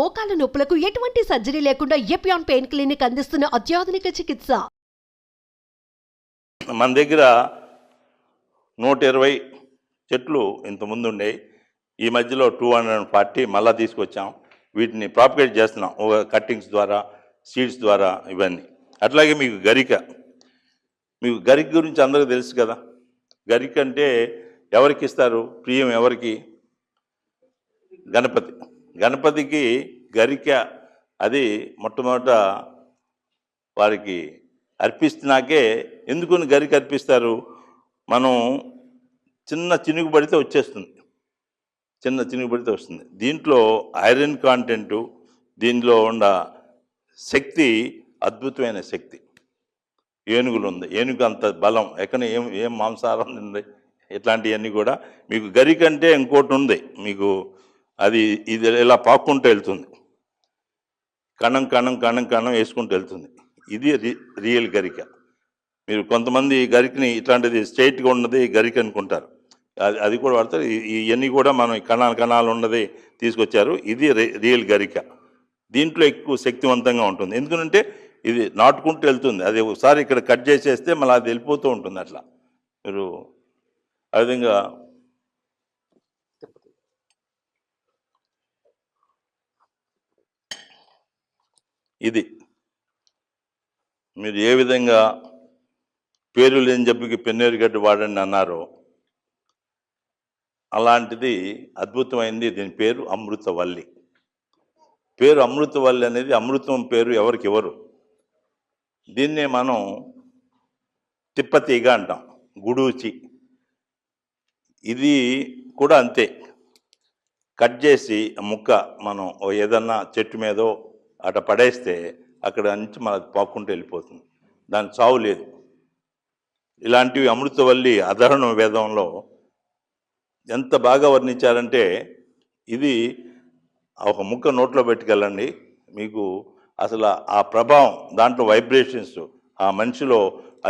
మోకాల నొప్పులకు ఎటువంటి సర్జరీ లేకుండా ఎపియాన్ పెయిన్ క్లినిక్ అందిస్తున్న అత్యాధునిక చికిత్స. మన దగ్గర 120 చెట్లు ఇంతకుముందు ఉండేవి. ఈ మధ్యలో 240 మళ్ళా తీసుకొచ్చాం. వీటిని ప్రాపగేట్ చేస్తున్నాం కట్టింగ్స్ ద్వారా, సీడ్స్ ద్వారా ఇవన్నీ. అట్లాగే మీకు గరిక గురించి అందరికీ తెలుసు కదా. గరిక అంటే ఎవరికి ఇస్తారు? ప్రియం ఎవరికి? గణపతికి గరిక అది మొట్టమొదట వారికి అర్పిస్తున్నాకే. ఎందుకు గరిక అర్పిస్తారు? మనం చిన్న చినుగు పడితే వచ్చేస్తుంది, వస్తుంది. దీంట్లో ఐరన్ కాంటెంటు, దీనిలో ఉన్న శక్తి అద్భుతమైన శక్తి. ఏనుగులు ఉంది, ఏనుగు అంత బలం ఎక్కడ ఏం మాంసాహారం ఉంది, ఇట్లాంటివన్నీ కూడా మీకు గరిక అంటే ఇంకోటి ఉంది మీకు. ఇది ఇలా పాక్కుంటూ వెళ్తుంది, కణం వేసుకుంటూ వెళ్తుంది. ఇది రియల్ గరిక. మీరు కొంతమంది గరికని ఇట్లాంటిది స్ట్రైట్గా ఉన్నది గరిక అనుకుంటారు, అది కూడా వాడతారు. ఇవన్నీ కూడా మనం కణాలు ఉన్నది తీసుకొచ్చారు. ఇది రియల్ గరిక. దీంట్లో ఎక్కువ శక్తివంతంగా ఉంటుంది. ఎందుకంటే ఇది నాటుకుంటూ వెళ్తుంది. అది ఒకసారి ఇక్కడ కట్ చేసేస్తే మళ్ళీ అది వెళ్ళిపోతూ ఉంటుంది. అట్లా మీరు ఆ విధంగా ఇది మీరు ఏ విధంగా పేరు లేని జబ్బుకి పెన్నేరుగడ్డ వాడండి అన్నారో అలాంటిది అద్భుతమైంది. దీని పేరు అమృతవల్లి. అమృతవల్లి అనేది అమృతం పేరు ఎవరికి ఇవ్వరు. దీన్నే మనం తిప్పతీగ అంటాం, గుడూచి. ఇది కూడా అంతే, కట్ చేసి ముక్క మనం ఏదన్నా చెట్టు మీదో అట పడేస్తే అక్కడ నుంచి మనది పాక్కుంటూ వెళ్ళిపోతుంది. దాని చావు లేదు. ఇలాంటివి అమృతవల్లి అధర్వణ వేదంలో ఎంత బాగా వర్ణించారంటే, ఇది ఒక ముక్క నోట్లో పెట్టుకెళ్ళండి, మీకు అసలు ఆ ప్రభావం, దాంట్లో వైబ్రేషన్స్, ఆ మనిషిలో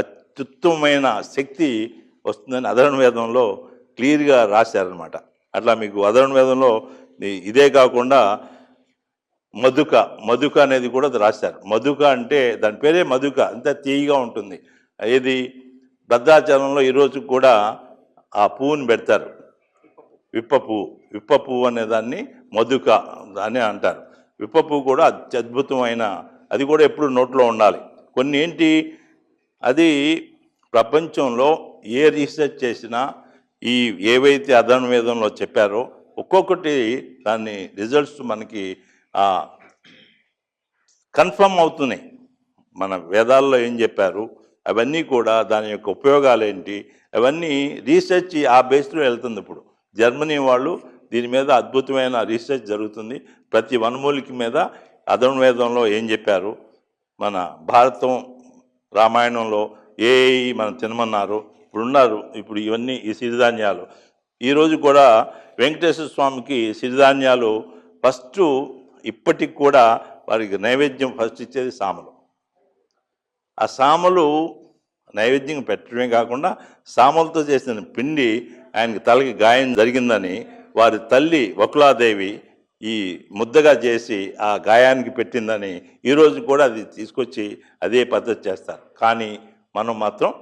అత్యుత్తమమైన శక్తి వస్తుందని అధర్వణ వేదంలో క్లియర్గా రాశారనమాట. అట్లా మీకు అధర్వణ వేదంలో ఇదే కాకుండా మధుక అనేది కూడా రాశారు. మధుక అంటే దాని పేరే మధుక, అంత తీయగా ఉంటుంది. ఏది భద్రాచలంలో ఈరోజు కూడా ఆ పువ్వుని పెడతారు, విప్ప పువ్వు అనే దాన్ని మధుక అని అంటారు. విప్ప పువ్వు కూడా అత్యద్భుతమైన, అది కూడా ఎప్పుడు నోట్లో ఉండాలి. కొన్ని ఏంటి, అది ప్రపంచంలో ఏ రీసెర్చ్ చేసినా ఈ ఏవైతే అధర్వణ వేదంలో చెప్పారో ఒక్కొక్కటి దాన్ని రిజల్ట్స్ మనకి కన్ఫర్మ్ అవుతున్నాయి. మన వేదాల్లో ఏం చెప్పారు అవన్నీ కూడా, దాని యొక్క ఉపయోగాలు ఏంటి అవన్నీ రీసెర్చ్ ఆ బేస్లో వెళ్తుంది. ఇప్పుడు జర్మనీ వాళ్ళు దీని మీద అద్భుతమైన రీసెర్చ్ జరుగుతుంది. ప్రతి వనమూలిక మీద అధర్వణ వేదంలో ఏం చెప్పారు, మన భారతం రామాయణంలో ఏ మనం తినమన్నారు, ఇప్పుడు ఇవన్నీ ఈ సిరిధాన్యాలు. ఈరోజు కూడా వెంకటేశ్వర స్వామికి సిరిధాన్యాలు ఫస్ట్, ఇప్పటికి కూడా వారికి నైవేద్యం ఫస్ట్ ఇచ్చేది సామలు. ఆ సామలు నైవేద్యం పెట్టడమే కాకుండా సామలతో చేసిన పిండి ఆయనకి తలకి గాయం జరిగిందని వారి తల్లి వకులాదేవి ఈ ముద్దగా చేసి ఆ గాయానికి పెట్టిందని ఈరోజు కూడా అది తీసుకొచ్చి అదే పద్ధతి చేస్తారు. కానీ మనం మాత్రం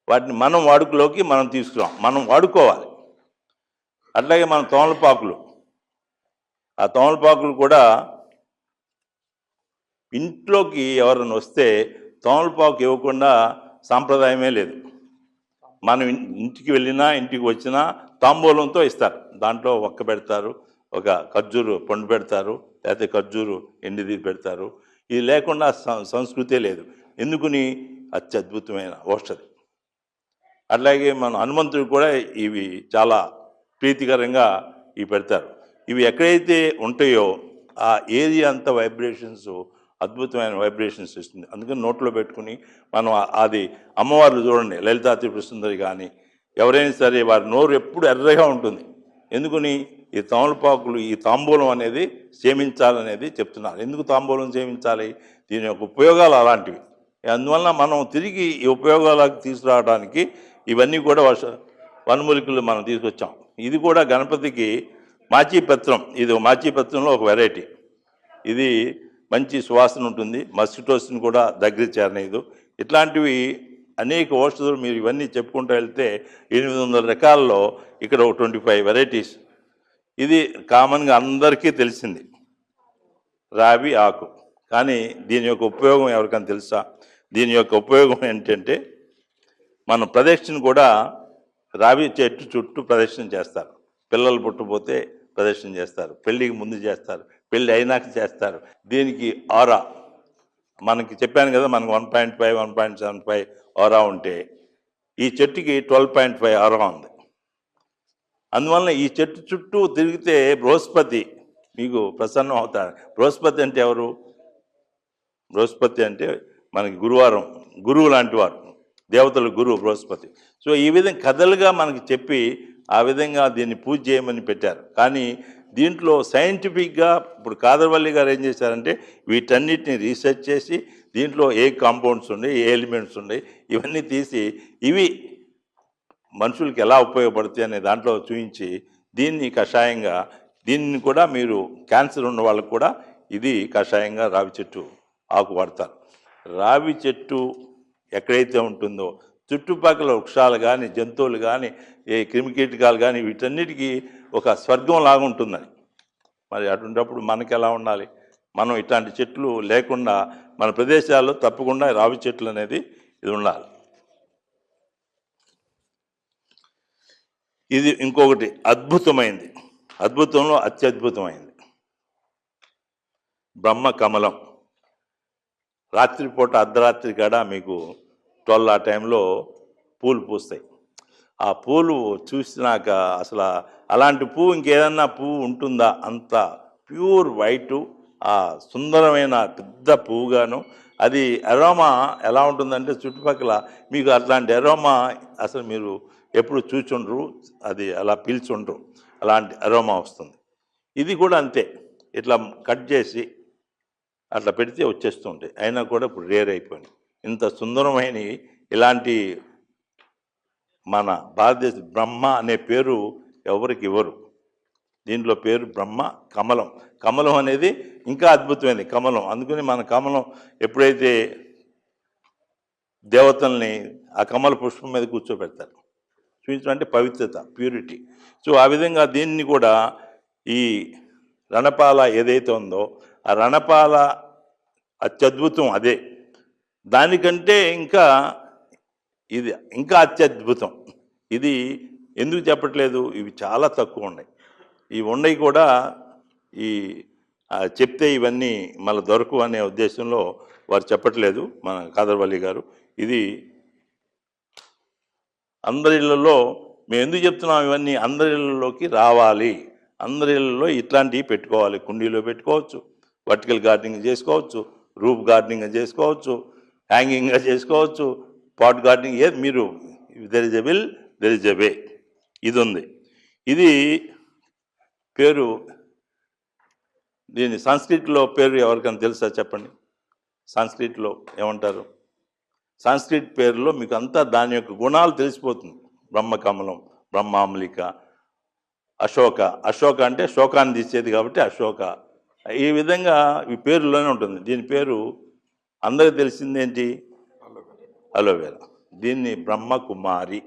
వాటిని మనం వాడుకలోకి మనం తీసుకురాం, మనం వాడుకోవాలి. అట్లాగే మన తోమలపాకులు, ఆ తోమలపాకులు కూడా ఇంట్లోకి ఎవరైనా వస్తే తోమలపాకు ఇవ్వకుండా సాంప్రదాయమే లేదు. మనం ఇంటికి వెళ్ళినా ఇంటికి వచ్చినా తాంబూలంతో ఇస్తారు. దాంట్లో ఒక్క పెడతారు, ఒక ఖర్జూరు పండు పెడతారు, లేకపోతే ఖర్జూరు ఎండిది పెడతారు. ఇది లేకుండా సంస్కృతే లేదు. ఎందుకుని అత్యద్భుతమైన ఔషధి. అట్లాగే మన హనుమంతుడు కూడా ఇవి చాలా ప్రీతికరంగా ఇవి పెడతారు. ఇవి ఎక్కడైతే ఉంటాయో ఆ ఏరియా అంతా వైబ్రేషన్స్, అద్భుతమైన వైబ్రేషన్స్ ఇస్తుంది. అందుకని నోట్లో పెట్టుకుని మనం అది అమ్మవార్లు చూడండి, లలితా త్రిపుర సుందరి కానీ ఎవరైనా సరే వారి నోరు ఎప్పుడు ఎర్రగా ఉంటుంది. ఎందుకని ఈ తమలపాకులు, ఈ తాంబూలం అనేది సేవించాలనేది చెప్తున్నారు. ఎందుకు తాంబూలం సేవించాలి? దీని యొక్క ఉపయోగాలు అలాంటివి. అందువల్ల మనం తిరిగి ఈ ఉపయోగాలకు తీసుకురావడానికి ఇవన్నీ కూడా వనమూలికలు మనం తీసుకొచ్చాం. ఇది కూడా గణపతికి మాచీపత్రం, ఇది మాచీపత్రంలో ఒక వెరైటీ. ఇది మంచి సువాసన ఉంటుంది, మస్కిటోస్ని కూడా దగ్గర చేరనేదు. ఇట్లాంటివి అనేక ఔషధాలు మీరు ఇవన్నీ చెప్పుకుంటూ వెళ్తే 800 రకాల్లో ఇక్కడ ఒక 25 వెరైటీస్. ఇది కామన్గా అందరికీ తెలిసింది రావి ఆకు. కానీ దీని యొక్క ఉపయోగం ఎవరికైనా తెలుసా? దీని యొక్క ఉపయోగం ఏంటంటే మన ప్రదక్షిణ కూడా రావి చెట్టు చుట్టూ ప్రదక్షిణ చేస్తారు. పిల్లలు పుట్టపోతే ప్రదక్షిణ చేస్తారు, పెళ్ళికి ముందు చేస్తారు, పెళ్ళి అయినాక చేస్తారు. దీనికి ఆరా మనకి చెప్పాను కదా, మనకు 1.5 1.75 ఆరా ఉంటే ఈ చెట్టుకి 12.5 ఆరా ఉంది. అందువలన ఈ చెట్టు చుట్టూ తిరిగితే బృహస్పతి మీకు ప్రసన్నం అవుతాడు. బృహస్పతి అంటే ఎవరు? బృహస్పతి అంటే మనకి గురువారం, గురువు లాంటి వారు, దేవతల గురువు బృహస్పతి. సో ఈ విధంగా కథలుగా మనకి చెప్పి ఆ విధంగా దీన్ని పూజ చేయమని పెట్టారు. కానీ దీంట్లో సైంటిఫిక్గా ఇప్పుడు కాదర్వల్లి గారు ఏం చేశారంటే వీటన్నిటిని రీసెర్చ్ చేసి దీంట్లో ఏ కాంపౌండ్స్ ఉన్నాయి, ఏ ఎలిమెంట్స్ ఉన్నాయి, ఇవన్నీ తీసి ఇవి మనుషులకి ఎలా ఉపయోగపడుతాయి అనే దాంట్లో చూపించి దీన్ని కషాయంగా, దీన్ని కూడా మీరు క్యాన్సర్ ఉన్న వాళ్ళకు కూడా ఇది కషాయంగా రావి చెట్టు ఆకు వాడతారు. రావి చెట్టు ఎక్కడైతే ఉంటుందో చుట్టుపక్కల వృక్షాలు కానీ, జంతువులు కానీ, ఏ క్రిమికీటకాలు కానీ వీటన్నిటికీ ఒక స్వర్గం లాగా ఉంటుందని. మరి అటువంటిప్పుడు మనకి ఎలా ఉండాలి? మనం ఇట్లాంటి చెట్లు లేకుండా మన ప్రదేశాల్లో తప్పకుండా రావి చెట్లు అనేది ఇది ఉండాలి. ఇది ఇంకొకటి అద్భుతమైంది, అద్భుతంలో అత్యద్భుతమైంది బ్రహ్మ కమలం. రాత్రిపూట అర్ధరాత్రి కాడ మీకు 12 ఆ టైంలో పూలు పూస్తాయి. ఆ పూలు చూసినాక అసలు అలాంటి పువ్వు ఇంకేదన్నా పువ్వు ఉంటుందా? అంత ప్యూర్ వైటు, ఆ సుందరమైన పెద్ద పువ్వుగాను. అది అరోమా ఎలా ఉంటుందంటే చుట్టుపక్కల మీకు అట్లాంటి అరోమా అసలు మీరు ఎప్పుడు చూచుండ్రు, అది అలా పీల్చుండ్రు, అలాంటి అరోమా వస్తుంది. ఇది కూడా అంతే, ఇట్లా కట్ చేసి అట్లా పెడితే వచ్చేస్తూ ఉంటాయి. అయినా కూడా ఇప్పుడు రేర్ అయిపోయింది. ఇంత సుందరమైన ఇలాంటి మన భారతదేశ బ్రహ్మ అనే పేరు ఎవరికి ఇవ్వరు. దీంట్లో పేరు బ్రహ్మ కమలం. కమలం అనేది ఇంకా అద్భుతమైనది కమలం. అందుకని మన కమలం ఎప్పుడైతే దేవతల్ని ఆ కమల పుష్పం మీద కూర్చోబెడతారు, చూపించడం అంటే పవిత్రత, ప్యూరిటీ. సో ఆ విధంగా దీన్ని కూడా ఈ రణపాల ఏదైతే ఉందో ఆ రణపాల అత్యద్భుతం అదే. దానికంటే ఇంకా ఇది ఇంకా అత్యద్భుతం. ఇది ఎందుకు చెప్పట్లేదు? ఇవి చాలా తక్కువ ఉన్నాయి. ఇవి ఉన్నాయి కూడా ఈ చెప్తే ఇవన్నీ మళ్ళీ దొరకవు అనే ఉద్దేశంలో వారు చెప్పట్లేదు మన కాదర్వల్లి గారు. ఇది అందరి ఇళ్లలో మేము ఎందుకు చెప్తున్నాం, ఇవన్నీ అందరి ఇళ్లలోకి రావాలి. అందరి ఇళ్లలో ఇట్లాంటివి పెట్టుకోవాలి. కుండీలో పెట్టుకోవచ్చు, వర్టికల్ గార్డెనింగ్ చేసుకోవచ్చు, రూఫ్ గార్డెనింగ్ చేసుకోవచ్చు, హ్యాంగింగ్గా చేసుకోవచ్చు, పాట్ గార్డెనింగ్. ఏది మీరు there is a will there is a way. ఇది ఉంది. ఇది పేరు, దీని సంస్కృతిలో పేరు ఎవరికైనా తెలుసా చెప్పండి? సంస్కృతిలో ఏమంటారు? సంస్కృత్ పేరులో మీకు అంతా దాని యొక్క గుణాలు తెలిసిపోతుంది. బ్రహ్మకమలం, బ్రహ్మామలిక, అశోక. అశోక అంటే శోకాన్ని తీసేది కాబట్టి అశోక. ఈ విధంగా ఈ పేరులోనే ఉంటుంది. దీని పేరు అందరికీ తెలిసింది ఏంటి? అలోవేరా. దీన్ని బ్రహ్మ కుమారి,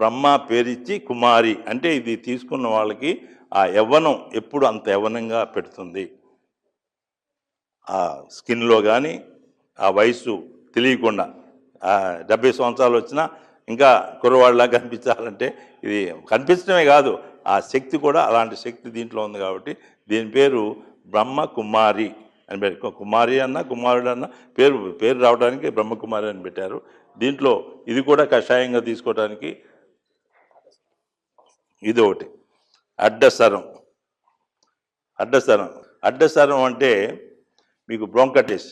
బ్రహ్మ పేరిచ్చి కుమారి అంటే ఇది తీసుకున్న వాళ్ళకి ఆ యవ్వనం ఎప్పుడు అంత యవ్వనంగా పెడుతుంది. ఆ స్కిన్లో కానీ ఆ వయసు తెలియకుండా 70 సంవత్సరాలు వచ్చినా ఇంకా కుర్రవాళ్ళలా కనిపించాలంటే ఇది కనిపించడమే కాదు, ఆ శక్తి కూడా అలాంటి శక్తి దీంట్లో ఉంది. కాబట్టి దీని పేరు బ్రహ్మ కుమారి అని పెట్టారు. కుమారి అన్న కుమారుడు అన్న పేరు రావడానికి బ్రహ్మకుమారి అని పెట్టారు. దీంట్లో ఇది కూడా కషాయంగా తీసుకోవడానికి ఇది ఒకటి. అడ్డసరం. అడ్డసరం అంటే మీకు బ్రోంకటిస్,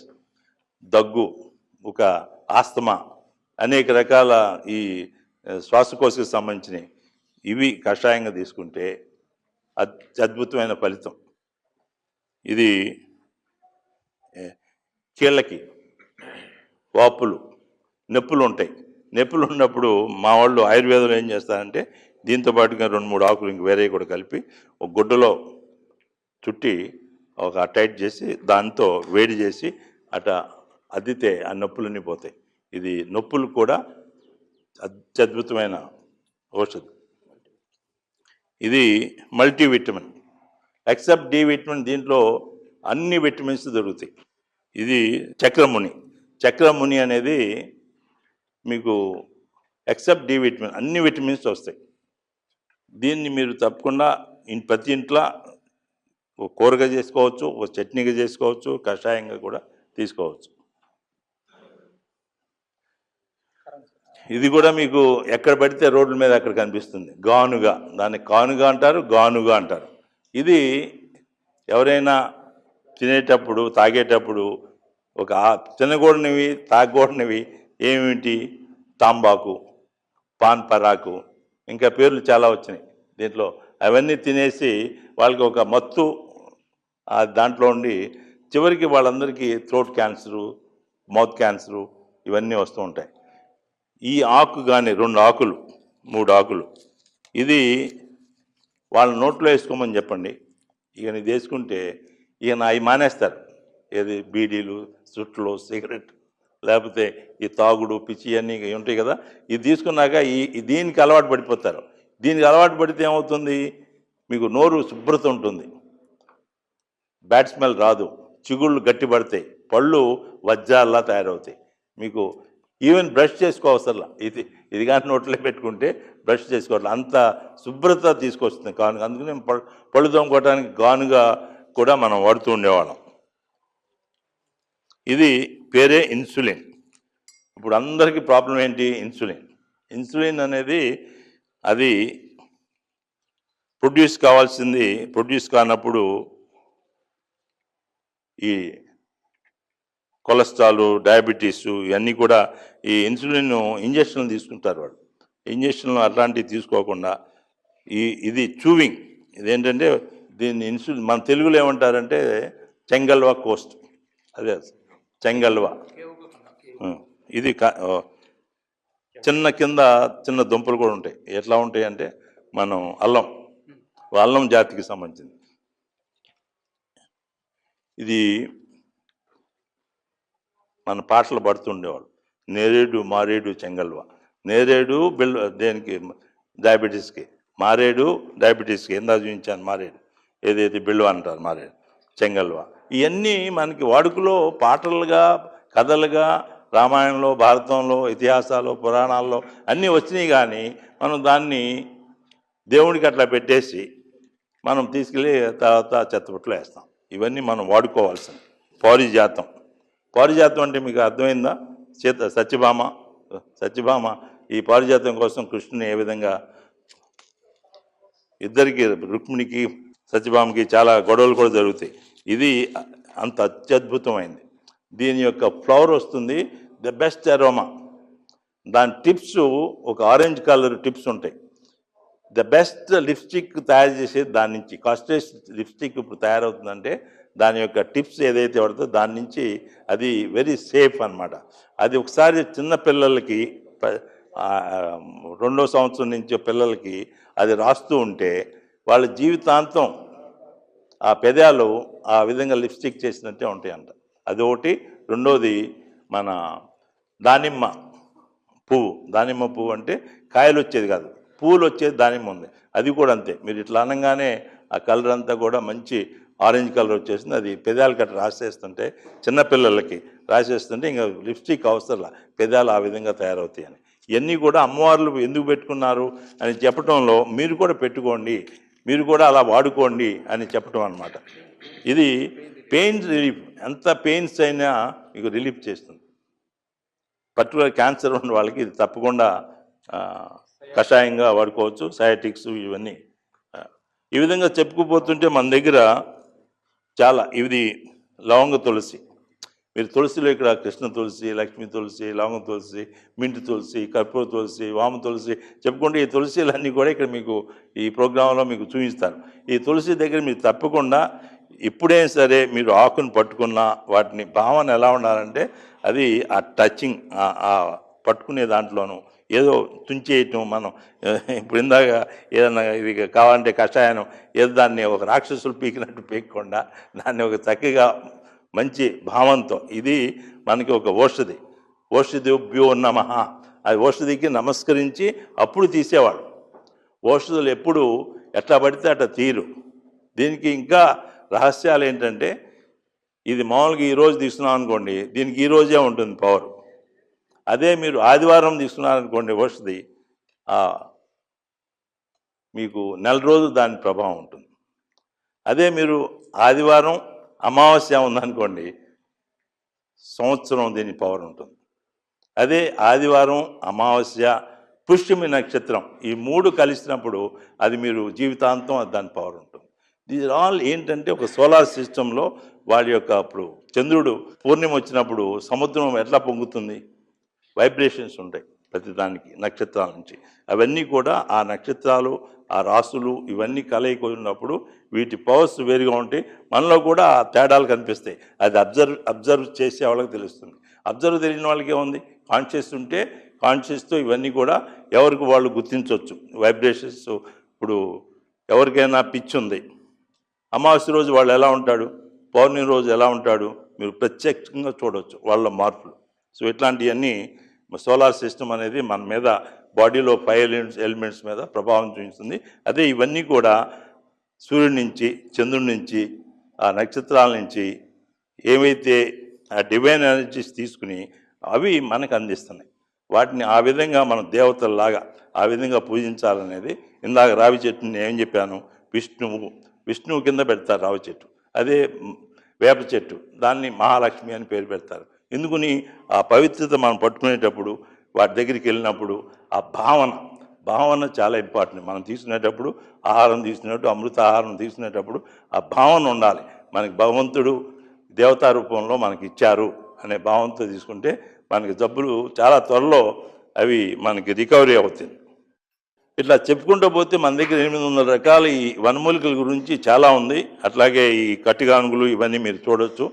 దగ్గు, ఒక ఆస్తమా, అనేక రకాల ఈ శ్వాసకోశకు సంబంధించినవి ఇవి కషాయంగా తీసుకుంటే అద్భుతమైన ఫలితం. ఇది కీళ్ళకి వాపులు, నొప్పులు ఉంటాయి. నొప్పులు ఉన్నప్పుడు మా వాళ్ళు ఆయుర్వేదంలో ఏం చేస్తారంటే దీంతో పాటుగా 2-3 ఆకులు ఇంక వేరే కూడా కలిపి ఒక గుడ్డలో చుట్టి ఒక టైట్ చేసి దాంతో వేడి చేసి అట అద్దితే ఆ నొప్పులన్నీ పోతాయి. ఇది నొప్పులు కూడా అత్యద్భుతమైన ఔషధం. ఇది మల్టీవిటమిన్. ఎక్సెప్ట్ డి విటమిన్, దీంట్లో అన్ని విటమిన్స్ దొరుకుతాయి. ఇది చక్రముని. చక్రముని అనేది మీకు ఎక్సెప్ట్ డి విటమిన్, అన్ని విటమిన్స్ వస్తాయి. దీన్ని మీరు తప్పకుండా ప్రతి ఇంట్లో ఒక కూరగా చేసుకోవచ్చు, ఒక చట్నీగా చేసుకోవచ్చు, కషాయంగా కూడా తీసుకోవచ్చు. ఇది కూడా మీకు ఎక్కడ పడితే రోడ్ల మీద అక్కడ కనిపిస్తుంది. గానుగా, దాన్ని కానుగా అంటారు, గానుగా అంటారు. ఇది ఎవరైనా తినేటప్పుడు తాగేటప్పుడు ఒక తినకూడనివి తాగకూడనివి ఏమిటి, తాంబాకు, పాన్ పరాకు, ఇంకా పేర్లు చాలా వచ్చినాయి దీంట్లో. అవన్నీ తినేసి వాళ్ళకి ఒక మత్తు దాంట్లో ఉండి చివరికి వాళ్ళందరికీ థ్రోట్ క్యాన్సరు, మౌత్ క్యాన్సరు ఇవన్నీ వస్తూ ఉంటాయి. ఈ ఆకు కానీ 2 ఆకులు 3 ఆకులు ఇది వాళ్ళ నోట్లో వేసుకోమని చెప్పండి. ఇక ఇది వేసుకుంటే ఇక అవి మానేస్తారు. ఏది బీడీలు, చుట్లు, సిగరెట్, లేకపోతే ఈ తాగుడు, పిచ్చి అన్నీ ఉంటాయి కదా. ఇది తీసుకున్నాక దీనికి అలవాటు పడిపోతారు. దీనికి అలవాటు పడితే ఏమవుతుంది, మీకు నోరు శుభ్రత ఉంటుంది, బ్యాడ్ స్మెల్ రాదు, చిగుళ్ళు గట్టి పడతాయి, పళ్ళు వజ్రాల్లా తయారవుతాయి. మీకు ఈవెన్ బ్రష్ చేసుకోవసరలా. ఇది కానీ నోట్లో పెట్టుకుంటే బ్రష్ చేసుకోవట్లేదు, అంత శుభ్రత తీసుకొస్తుంది గానుగ. అందుకని పళ్ళు తోముకోవడానికి గానుగా కూడా మనం వాడుతూ ఉండేవాళ్ళం. ఇది పేరే ఇన్సులిన్. ఇప్పుడు అందరికీ ప్రాబ్లం ఏంటి, ఇన్సులిన్. ఇన్సులిన్ అనేది అది ప్రొడ్యూస్ కావాల్సింది ప్రొడ్యూస్ కానప్పుడు ఈ కొలెస్ట్రాల్, డయాబెటీస్ ఇవన్నీ కూడా ఈ ఇన్సులిన్ ఇంజక్షన్లు తీసుకుంటారు వాళ్ళు. ఇంజక్షన్లు అట్లాంటివి తీసుకోకుండా ఇది చూవింగ్, ఇదేంటంటే దీన్ని ఇన్సులిన్ మన తెలుగులో ఏమంటారంటే చెంగల్వా కోస్ట్, అదే చెంగల్వా. ఇది చిన్న దుంపలు కూడా ఉంటాయి. ఎట్లా ఉంటాయి అంటే మనం అల్లం జాతికి సంబంధించింది. ఇది మన పాటలు పడుతుండేవాళ్ళు, నేరేడు మారేడు చెంగల్వా. నేరేడు దేనికి, డయాబెటీస్కి. మారేడు డయాబెటీస్కి, ఎంత చూపించాను మారేడు, ఏదైతే బిల్వ అంటారు మారేడు, చెంగల్వా. ఇవన్నీ మనకి వాడుకలో పాటలుగా, కథలుగా, రామాయణంలో, భారతంలో, ఇతిహాసాలు, పురాణాల్లో అన్నీ వచ్చినాయి. కానీ మనం దాన్ని దేవుడికి అట్లా పెట్టేసి మనం తీసుకెళ్ళి తర్వాత చెత్తబుట్టలో వేస్తాం. ఇవన్నీ మనం వాడుకోవాల్సింది. పారిజాతం అంటే మీకు అర్థమైందా? సత్యభామ ఈ పారిజాతం కోసం కృష్ణుని ఏ విధంగా, ఇద్దరికి, రుక్మిణికి సత్యభామకి చాలా గొడవలు కూడా జరుగుతాయి. ఇది అంత అత్యద్భుతమైంది. దీని యొక్క ఫ్లవర్ వస్తుంది, ద బెస్ట్ అరోమా. దాని టిప్స్ ఒక ఆరెంజ్ కలర్ టిప్స్ ఉంటాయి. ద బెస్ట్ లిప్స్టిక్ తయారు చేసేది దాని నుంచి. కాస్టేజ్ లిప్స్టిక్ ఇప్పుడు తయారవుతుందంటే దాని యొక్క టిప్స్ ఏదైతే పడుతుందో దాని నుంచి. అది వెరీ సేఫ్ అన్నమాట. అది ఒకసారి చిన్న పిల్లలకి 2వ సంవత్సరం నుంచి పిల్లలకి అది రాస్తూ ఉంటే వాళ్ళ జీవితాంతం ఆ పెదాలు ఆ విధంగా లిప్స్టిక్ చేసినట్టే ఉంటాయంట. అది ఒకటి. రెండోది మన దానిమ్మ పువ్వు అంటే కాయలు వచ్చేది కాదు, పూలు వచ్చేది దానిమ్మ ఉంది. అది కూడా అంతే. మీరు ఇట్లా అనగానే ఆ కలర్ అంతా కూడా మంచి ఆరెంజ్ కలర్ వచ్చేసింది. అది పెదాలకి అట్లా రాసేస్తుంటే, చిన్నపిల్లలకి రాసేస్తుంటే ఇంకా లిప్స్టిక్ అవసరంలా, పెదాలు ఆ విధంగా తయారవుతాయని. ఇవన్నీ కూడా అమ్మవార్లు ఎందుకు పెట్టుకున్నారు అని చెప్పడంలో మీరు కూడా పెట్టుకోండి, మీరు కూడా అలా వాడుకోండి అని చెప్పడం అన్నమాట. ఇది పెయిన్ రిలీఫ్, ఎంత పెయిన్స్ అయినా మీకు రిలీఫ్ చేస్తుంది. పర్టికులర్ క్యాన్సర్ ఉన్న వాళ్ళకి ఇది తప్పకుండా కషాయంగా వాడుకోవచ్చు. సయాటిక్స్ ఇవన్నీ ఈ విధంగా చెప్పుకుపోతుంటే మన దగ్గర చాలా. ఇది లవంగ తులసి. మీరు తులసిలో ఇక్కడ కృష్ణ తులసి, లక్ష్మీ తులసి, లవంగ తులసి, మింటి తులసి, కర్పూర తులసి, వామ తులసి చెప్పుకుంటే ఈ తులసిలన్నీ కూడా ఇక్కడ మీకు ఈ ప్రోగ్రాంలో మీకు చూపిస్తారు. ఈ తులసి దగ్గర మీరు తప్పకుండా ఇప్పుడైనా సరే మీరు ఆకును పట్టుకున్న వాటిని భావన ఎలా ఉండాలంటే అది ఆ టచింగ్, ఆ పట్టుకునే దాంట్లోనూ ఏదో తుంచేయటం మనం ఇప్పుడు ఇందాక ఏదన్నా ఇది కావాలంటే కషాయం ఏదో దాన్ని ఒక రాక్షసులు పీకినట్టు పీకకుండా దాన్ని ఒక చక్కగా మంచి భావంతో ఇది మనకి ఒక ఓషధిభ్యో నమః అది ఓషధికి నమస్కరించి అప్పుడు తీసేవాడు. ఓషధులు ఎప్పుడు ఎట్లా పడితే అట్లా తీరు. దీనికి ఇంకా రహస్యాలు ఏంటంటే ఇది మామూలుగా ఈరోజు తీసుకున్నాం అనుకోండి, దీనికి ఈరోజే ఉంటుంది పవర్. అదే మీరు ఆదివారం తీసుకున్నారనుకోండి ఓషధి, మీకు నెల రోజులు దాని ప్రభావం ఉంటుంది. అదే మీరు ఆదివారం అమావాస్య ఉందనుకోండి, సంవత్సరం దీని పవర్ ఉంటుంది. అదే ఆదివారం అమావాస్య పుష్యమి నక్షత్రం ఈ 3 కలిసినప్పుడు అది మీరు జీవితాంతం అది దాని పవర్ ఉంటుంది. దీస్ ఆల్ ఏంటంటే ఒక సోలార్ సిస్టంలో వాడి యొక్క అప్పుడు చంద్రుడు పూర్ణిమ వచ్చినప్పుడు సముద్రం ఎట్లా పొంగుతుంది, వైబ్రేషన్స్ ఉంటాయి ప్రతి దానికి నక్షత్రాల నుంచి. అవన్నీ కూడా ఆ నక్షత్రాలు ఆ రాసులు ఇవన్నీ కలయికున్నప్పుడు వీటి పవర్స్ వేరుగా ఉంటాయి. మనలో కూడా ఆ తేడాలు కనిపిస్తాయి. అది అబ్జర్వ్ చేసే వాళ్ళకి తెలుస్తుంది. అబ్జర్వ్ తెలియని వాళ్ళకి ఏముంది, కాన్షియస్ ఉంటే కాన్షియస్తో ఇవన్నీ కూడా ఎవరికి వాళ్ళు గుర్తించవచ్చు వైబ్రేషన్స్. ఇప్పుడు ఎవరికైనా పిచ్చి ఉంది, అమావాస్య రోజు వాళ్ళు ఎలా ఉంటాడు, పౌర్ణమి రోజు ఎలా ఉంటాడు, మీరు ప్రత్యక్షంగా చూడవచ్చు వాళ్ళ మార్పులు. సో ఇట్లాంటివన్నీ సోలార్ సిస్టమ్ అనేది మన మీద బాడీలో 5 ఎలిమెంట్స్ మీద ప్రభావం చూపిస్తుంది. అదే ఇవన్నీ కూడా సూర్యుడి నుంచి చంద్రుడి నుంచి ఆ నక్షత్రాల నుంచి ఏవైతే ఆ డివైన్ ఎనర్జీస్ తీసుకుని అవి మనకు అందిస్తున్నాయి. వాటిని ఆ విధంగా మనం దేవతల్లాగా ఆ విధంగా పూజించాలనేది. ఇందాక రావి చెట్టుని ఏం చెప్పాను, విష్ణువు కింద పెడతారు రావి చెట్టు. అదే వేప చెట్టు దాన్ని మహాలక్ష్మి అని పేరు పెడతారు. ఎందుకుని ఆ పవిత్రత మనం పట్టుకునేటప్పుడు వాటి దగ్గరికి వెళ్ళినప్పుడు ఆ భావన చాలా ఇంపార్టెంట్. మనం తీసుకునేటప్పుడు ఆహారం తీసుకునేటప్పుడు అమృత ఆహారం తీసుకునేటప్పుడు ఆ భావన ఉండాలి. మనకి భగవంతుడు దేవతా రూపంలో మనకి ఇచ్చారు అనే భావంతో తీసుకుంటే మనకి జబ్బులు చాలా త్వరలో అవి మనకి రికవరీ అవుతుంది. ఇట్లా చెప్పుకుంటూ పోతే మన దగ్గర 800 రకాల ఈ వనమూలికల గురించి చాలా ఉంది. అట్లాగే ఈ కట్టిగానుగులు ఇవన్నీ మీరు చూడొచ్చు.